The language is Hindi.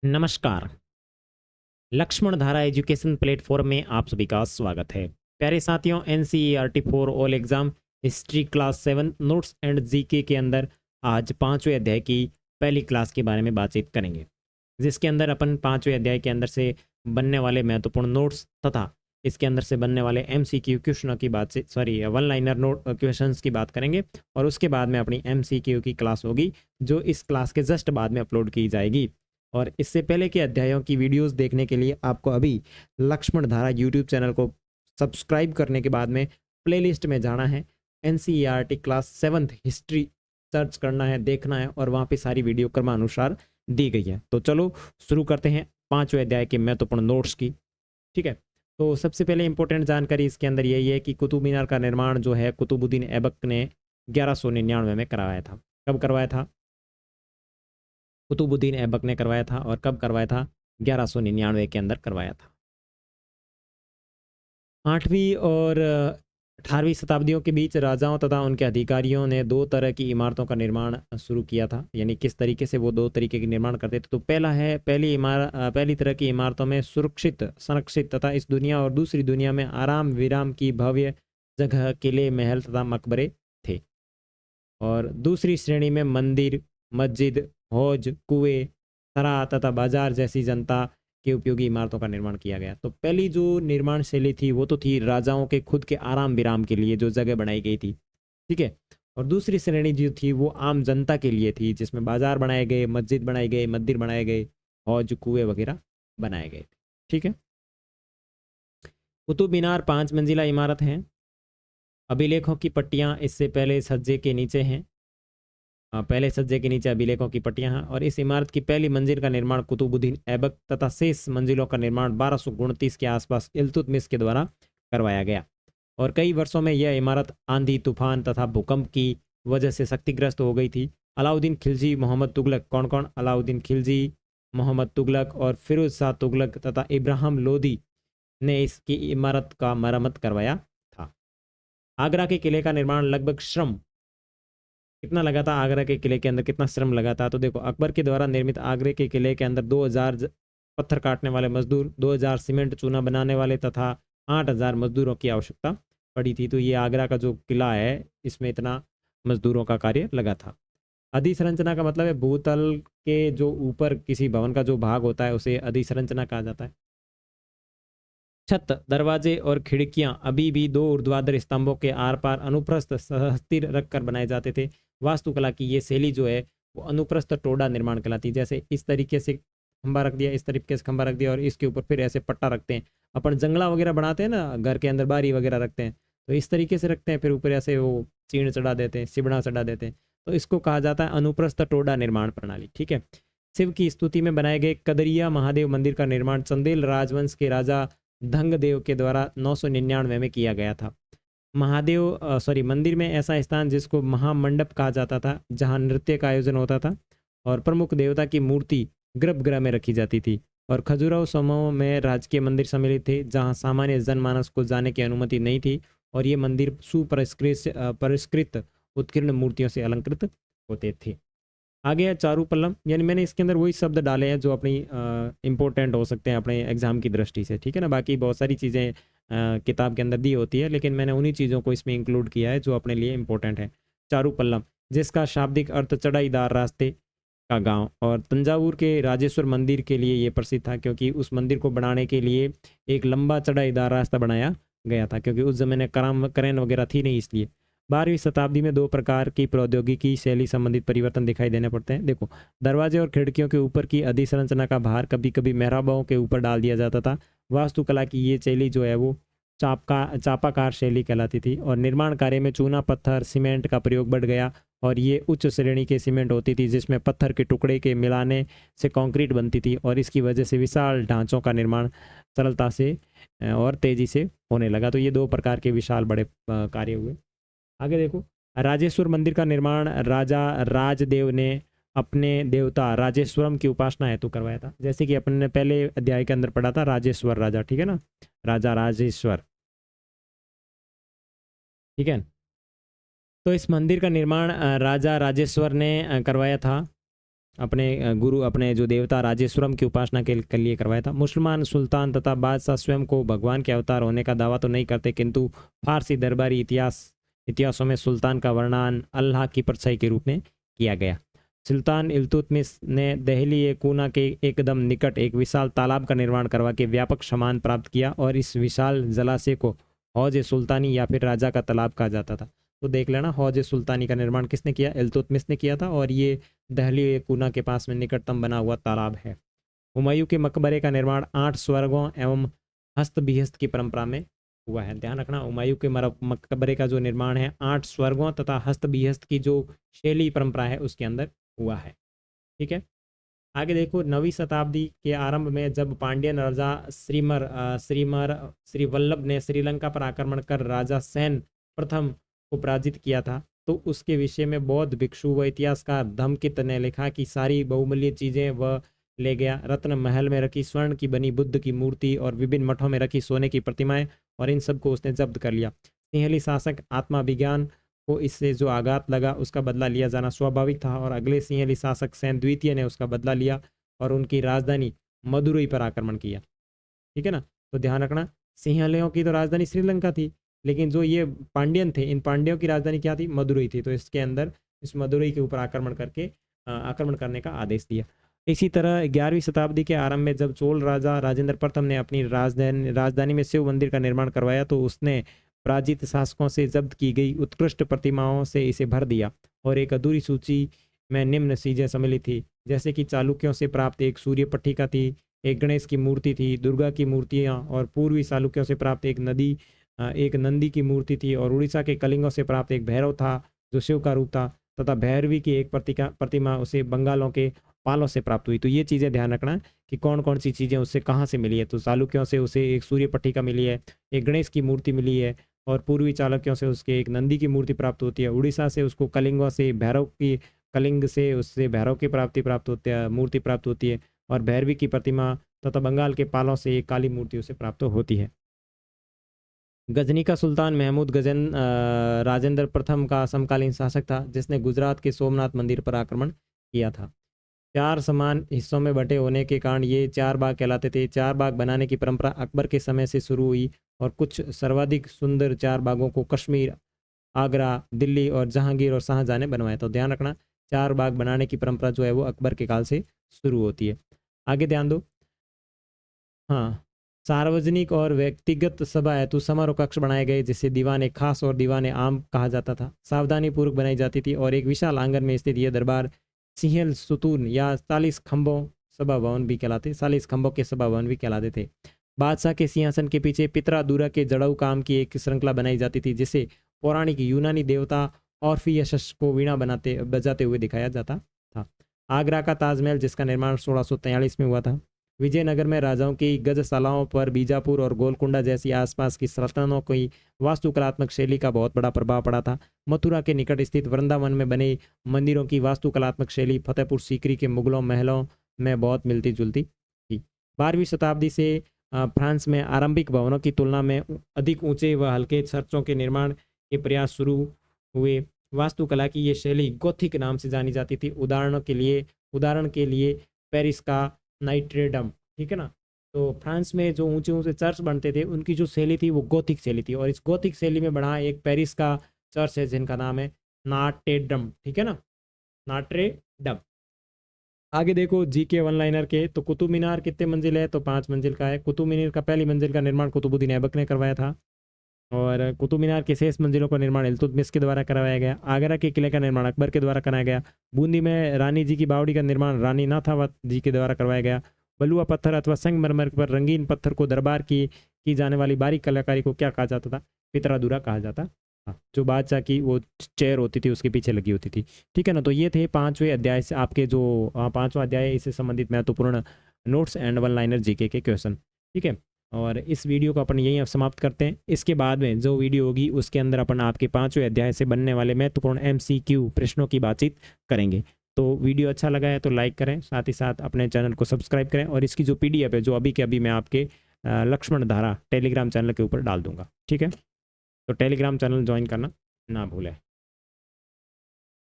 नमस्कार। लक्ष्मण धारा एजुकेशन प्लेटफॉर्म में आप सभी का स्वागत है। प्यारे साथियों, NCERT for all exam history class 7 notes and GK के अंदर आज पांचवें अध्याय की पहली क्लास के बारे में बातचीत करेंगे, जिसके अंदर अपन पांचवें अध्याय के अंदर से बनने वाले महत्वपूर्ण नोट्स तथा इसके अंदर से बनने वाले एमसीक्यू क्वेश्चनों की बात से वन लाइनर नोट क्वेश्चंस की बात करेंगे। और उसके बाद में अपनी एमसीक्यू की क्लास होगी, जो इस क्लास के जस्ट बाद में अपलोड की जाएगी। और इससे पहले के अध्यायों की वीडियोस देखने के लिए आपको अभी लक्ष्मण धारा यूट्यूब चैनल को सब्सक्राइब करने के बाद में प्लेलिस्ट में जाना है, एनसीईआरटी क्लास 7 हिस्ट्री सर्च करना है, देखना है, और वहाँ पे सारी वीडियो क्रमानुसार दी गई है। तो चलो शुरू करते हैं पांचवें अध्याय के महत्वपूर्ण नोट्स की। ठीक है, तो सबसे पहले इंपॉर्टेंट जानकारी इसके अंदर यही है कि कुतुब मीनार का निर्माण जो है कुतुबुद्दीन ऐबक ने 1199 में करवाया था। कब करवाया था? कुतुबुद्दीन ऐबक ने करवाया था। और कब करवाया था? 1199 के अंदर करवाया था। 8वीं और 18वीं शताब्दियों के बीच राजाओं तथा उनके अधिकारियों ने दो तरह की इमारतों का निर्माण शुरू किया था। यानी किस तरीके से वो दो तरीके के निर्माण करते थे। तो पहला है, पहली तरह की इमारतों में सुरक्षित, संरक्षित तथा इस दुनिया और दूसरी दुनिया में आराम विराम की भव्य जगह, किले, महल तथा मकबरे थे। और दूसरी श्रेणी में मंदिर, मस्जिद, हौज, कुएं, सराह तथा बाजार जैसी जनता के उपयोगी इमारतों का निर्माण किया गया। तो पहली जो निर्माण शैली थी वो तो थी राजाओं के खुद के आराम विराम के लिए जो जगह बनाई गई थी। ठीक है। और दूसरी श्रेणी जो थी वो आम जनता के लिए थी, जिसमें बाजार बनाए गए, मस्जिद बनाए गए, मंदिर बनाए गए, हौज, कुएं वगैरह बनाए गए। ठीक है। कुतुब मीनार 5 मंजिला इमारत है। अभिलेखों की पट्टियां इससे पहले सज्जे के नीचे हैं। पहले सज्जे के नीचे अभिलेखों की पट्टियां हैं। और इस इमारत की पहली मंजिल का निर्माण कुतुबुद्दीन ऐबक तथा शेष मंजिलों का निर्माण 1229 के आसपास इल्तुतमिश के द्वारा करवाया गया। और कई वर्षों में यह इमारत आंधी, तूफान तथा भूकंप की वजह से क्षतिग्रस्त हो गई थी। अलाउद्दीन खिलजी, मोहम्मद तुगलक, कौन कौन? अलाउद्दीन खिलजी, मोहम्मद तुगलक और फिरोज शाह तुगलक तथा इब्राहिम लोदी ने इसकी इमारत का मरम्मत करवाया था। आगरा के किले का निर्माण लगभग श्रम कितना लगा था? आगरा के किले के अंदर कितना श्रम लगा था? तो देखो, अकबर के द्वारा निर्मित आगरे के किले के अंदर 2000 पत्थर काटने वाले मजदूर, 2000 सीमेंट चूना बनाने वाले तथा 8000 मजदूरों की आवश्यकता पड़ी थी। तो ये आगरा का जो किला है, इसमें इतना मजदूरों का कार्य लगा था। अधिसंरचना का मतलब है भूतल के जो ऊपर किसी भवन का जो भाग होता है उसे अधिसंरचना कहा जाता है। छत, दरवाजे और खिड़कियां अभी भी दो ऊर्ध्वाधर स्तंभों के आर पार अनुप्रस्थ स्थिर रखकर बनाए जाते थे। वास्तुकला की ये शैली जो है वो अनुप्रस्थ टोडा निर्माण कहलाती है। जैसे इस तरीके से खंबा रख दिया, इस तरीके से खंबा रख दिया, और इसके ऊपर फिर ऐसे पट्टा रखते हैं। अपन जंगला वगैरह बनाते हैं ना, घर के अंदर बारी वगैरह रखते हैं, तो इस तरीके से रखते हैं। फिर ऊपर ऐसे वो चीण चढ़ा देते हैं, सिबड़ा चढ़ा देते हैं। तो इसको कहा जाता है अनुप्रस्थ टोडा निर्माण प्रणाली। ठीक है। शिव की स्तुति में बनाए गए कदरिया महादेव मंदिर का निर्माण चंदेल राजवंश के राजा धंगदेव के द्वारा 999 में किया गया था। मंदिर में ऐसा स्थान जिसको महामंडप कहा जाता था, जहां नृत्य का आयोजन होता था और प्रमुख देवता की मूर्ति गर्भगृह में रखी जाती थी। और खजुराहो समूह में राजकीय मंदिर सम्मिलित थे, जहां सामान्य जनमानस को जाने की अनुमति नहीं थी। और ये मंदिर परिष्कृत उत्कीर्ण मूर्तियों से अलंकृत होते थे। आगे है चारूपल्लम, यानी मैंने इसके अंदर वही शब्द डाले हैं जो अपनी इंपॉर्टेंट हो सकते हैं अपने एग्जाम की दृष्टि से। ठीक है ना, बाकी बहुत सारी चीज़ें किताब के अंदर दी होती है, लेकिन मैंने उन्हीं चीज़ों को इसमें इंक्लूड किया है जो अपने लिए इंपॉर्टेंट है। चारूपल्लम, जिसका शाब्दिक अर्थ चढ़ाईदार रास्ते का गांव। और तंजावुर के राजेश्वर मंदिर के लिए ये प्रसिद्ध था, क्योंकि उस मंदिर को बनाने के लिए एक लंबा चढ़ाईदार रास्ता बनाया गया था, क्योंकि उस जमाने क्रेन वगैरह थी नहीं, इसलिए। 12वीं शताब्दी में दो प्रकार की प्रौद्योगिकी शैली संबंधित परिवर्तन दिखाई देने पड़ते हैं। देखो, दरवाजे और खिड़कियों के ऊपर की अधिसंरचना का भार कभी कभी मेहराबों के ऊपर डाल दिया जाता था। वास्तुकला की ये शैली जो है वो चापाकार शैली कहलाती थी। और निर्माण कार्य में चूना, पत्थर, सीमेंट का प्रयोग बढ़ गया। और ये उच्च श्रेणी के सीमेंट होती थी, जिसमें पत्थर के टुकड़े के मिलाने से कंक्रीट बनती थी। और इसकी वजह से विशाल ढांचों का निर्माण सरलता से और तेजी से होने लगा। तो ये दो प्रकार के विशाल बड़े कार्य हुए। आगे देखो, राजेश्वर मंदिर का निर्माण राजा राजदेव ने अपने देवता राजेश्वरम की उपासना हेतु करवाया था। जैसे कि अपन ने पहले अध्याय के अंदर पढ़ा था, राजेश्वर राजा। ठीक है ना, राजा राजेश्वर। ठीक है। तो इस मंदिर का निर्माण राजा राजेश्वर ने करवाया था। गुरु अपने जो देवता राजेश्वरम की उपासना के लिए करवाया था। मुसलमान सुल्तान तथा बादशाह स्वयं को भगवान के अवतार होने का दावा तो नहीं करते, किंतु फारसी दरबारी इतिहासों में सुल्तान का वर्णन अल्लाह की परछाई के रूप में किया गया। सुल्तान इल्तुतमिश ने दहली कूना के एकदम निकट एक विशाल तालाब का निर्माण करवा के व्यापक सम्मान प्राप्त किया और इस विशाल जलाशय को हौज सुल्तानी या फिर राजा का तालाब कहा जाता था। तो देख लेना, हौज सुल्तानी का निर्माण किसने किया? इल्तुतमिश ने किया था, और ये दहली कूना के पास में निकटतम बना हुआ तालाब है। हुमायूं के मकबरे का निर्माण 8 स्वर्गों एवं हस्त बिहस्त की परंपरा में हुआ है। ध्यान रखना, हुमायूं के मकबरे का जो निर्माण है 8 स्वर्गों तथा हस्त बिहस्त की जो शैली परंपरा है उसके अंदर हुआ है। ठीक है, आगे देखो, 9वीं शताब्दी के आरंभ में जब पांड्यन राजा श्री वल्लभ ने श्रीलंका पर आक्रमण कर राजा सेन प्रथम को पराजित किया था, तो उसके विषय में बौद्ध भिक्षु व इतिहासकार धम्मकित ने लिखा कि सारी बहुमूल्य चीजें वह ले गया। रत्न महल में रखी स्वर्ण की बनी बुद्ध की मूर्ति और विभिन्न मठों में रखी सोने की प्रतिमाएं, और इन सब को उसने जब्त कर लिया। सिंहली शासक आत्मा विज्ञान को इससे जो आघात लगा उसका बदला लिया जाना स्वाभाविक था, और अगले सिंहली शासक सेन द्वितीय ने उसका बदला लिया और उनकी राजधानी मदुरई पर आक्रमण किया। ठीक है ना, तो ध्यान रखना, सिंहलियों की तो राजधानी श्रीलंका थी, लेकिन जो ये पांड्यन थे, इन पांड्यों की राजधानी क्या थी? मदुरई थी। तो इसके अंदर इस मदुरई के ऊपर आक्रमण करने का आदेश दिया। इसी तरह 11वीं शताब्दी के आरंभ में जब चोल राजा राजेंद्र प्रथम ने अपनी राजधानी में शिव मंदिर का निर्माण करवाया, तो उसने पराजित शासकों से जब्त की गई उत्कृष्ट प्रतिमाओं से इसे भर दिया, और एक अधूरी सूची में निम्न चीजें सम्मिलित थी, जैसे कि चालुक्यों से प्राप्त एक सूर्य पट्टिका थी, एक गणेश की मूर्ति थी, दुर्गा की मूर्तियाँ, और पूर्वी चालुक्यों से प्राप्त एक नंदी की मूर्ति थी, और उड़ीसा के कलिंगों से प्राप्त एक भैरव था जो शिव का रूप था, तथा भैरवी की एक प्रतिमा उसे बंगालों के पालों से प्राप्त हुई। तो ये चीज़ें ध्यान रखना कि कौन कौन सी चीज़ें उससे कहाँ से मिली है। तो चालुक्यों से उसे एक सूर्य पट्टिका मिली है, एक गणेश की मूर्ति मिली है, और पूर्वी चालुक्यों से उसके एक नंदी की मूर्ति प्राप्त होती है। उड़ीसा से उसको कलिंग से उससे भैरव की मूर्ति प्राप्त होती है, और भैरवी की प्रतिमा तथा बंगाल के पालों से एक काली मूर्ति उसे प्राप्त होती है। गजनी का सुल्तान महमूद राजेंद्र प्रथम का समकालीन शासक था, जिसने गुजरात के सोमनाथ मंदिर पर आक्रमण किया था। 4 समान हिस्सों में बटे होने के कारण ये 4 बाग कहलाते थे। 4 बाग बनाने की परंपरा अकबर के समय से शुरू हुई, और कुछ सर्वाधिक सुंदर 4 बागों को कश्मीर, आगरा, दिल्ली और जहांगीर और शाहजहां ने बनवाया। तो ध्यान रखना, 4 बाग बनाने की परंपरा जो है वो अकबर के काल से शुरू होती है। आगे ध्यान दो, हाँ, सार्वजनिक और व्यक्तिगत सभा हेतु समारोह कक्ष बनाए गए, जिसे दीवाने खास और दीवाने आम कहा जाता था। सावधानी पूर्वक बनाई जाती थी, और एक विशाल आंगन में स्थित यह दरबार सिंहल सुतून या 40 खंभों सभा भवन भी कहलाते 40 खंभों के सभा भवन भी कहलाते थे। बादशाह के सिंहासन के पीछे पितरादुरा के जड़ऊ काम की एक श्रृंखला बनाई जाती थी, जिसे पौराणिक यूनानी देवता ऑर्फियस को वीणा बजाते हुए दिखाया जाता था। आगरा का ताजमहल, जिसका निर्माण 1643 में हुआ था। विजयनगर में राजाओं की गजशालाओं पर बीजापुर और गोलकुंडा जैसी आसपास की सल्तनतों की वास्तुकलात्मक शैली का बहुत बड़ा प्रभाव पड़ा था। मथुरा के निकट स्थित वृंदावन में बने मंदिरों की वास्तुकलात्मक शैली फतेहपुर सीकरी के मुगलों महलों में बहुत मिलती जुलती थी। 12वीं शताब्दी से फ्रांस में आरंभिक भवनों की तुलना में अधिक ऊंचे व हल्के चर्चों के निर्माण के प्रयास शुरू हुए। वास्तुकला की ये शैली गोथिक नाम से जानी जाती थी। उदाहरण के लिए पेरिस का नाइट्रेडम, ठीक है ना। तो फ्रांस में जो ऊंचे ऊंचे चर्च बनते थे उनकी जो शैली थी वो गोथिक शैली थी, और इस गोथिक शैली में बना एक पेरिस का चर्च है जिनका नाम है नाट्रेडम, ठीक है ना, नाट्रेडम। आगे देखो जीके वन लाइनर के, तो कुतुब मीनार कितने मंजिल है? तो 5 मंजिल का है। कुतुब मीनार का पहली मंजिल का निर्माण कुतुबुद्दीन ऐबक ने करवाया था, और कुतुब मीनार के शेष मंजिलों का निर्माण इल्तुतमिश के द्वारा करवाया गया। आगरा के किले का निर्माण अकबर के द्वारा कराया गया। बूंदी में रानी जी की बावड़ी का निर्माण रानी नाथावत जी के द्वारा करवाया गया। बलुआ पत्थर अथवा संगमरमर पर रंगीन पत्थर को दरबार की जाने वाली बारीक कलाकारी को क्या कहा जाता था? पितरादुरा कहा जाता। हाँ, जो बादशाह की वो चेयर होती थी उसके पीछे लगी होती थी, ठीक है ना। तो ये थे 5वें अध्याय से आपके जो 5वां अध्याय इससे संबंधित महत्वपूर्ण notes and one liner GK के क्वेश्चन, ठीक है। और इस वीडियो को अपन यहीं अब समाप्त करते हैं। इसके बाद में जो वीडियो होगी उसके अंदर अपन आपके 5वें अध्याय से बनने वाले महत्वपूर्ण MCQ प्रश्नों की बातचीत करेंगे। तो वीडियो अच्छा लगा है तो लाइक करें, साथ ही साथ अपने चैनल को सब्सक्राइब करें, और इसकी जो PDF है जो अभी के अभी मैं आपके लक्ष्मण धारा टेलीग्राम चैनल के ऊपर डाल दूंगा, ठीक है। तो टेलीग्राम चैनल ज्वाइन करना ना भूलें।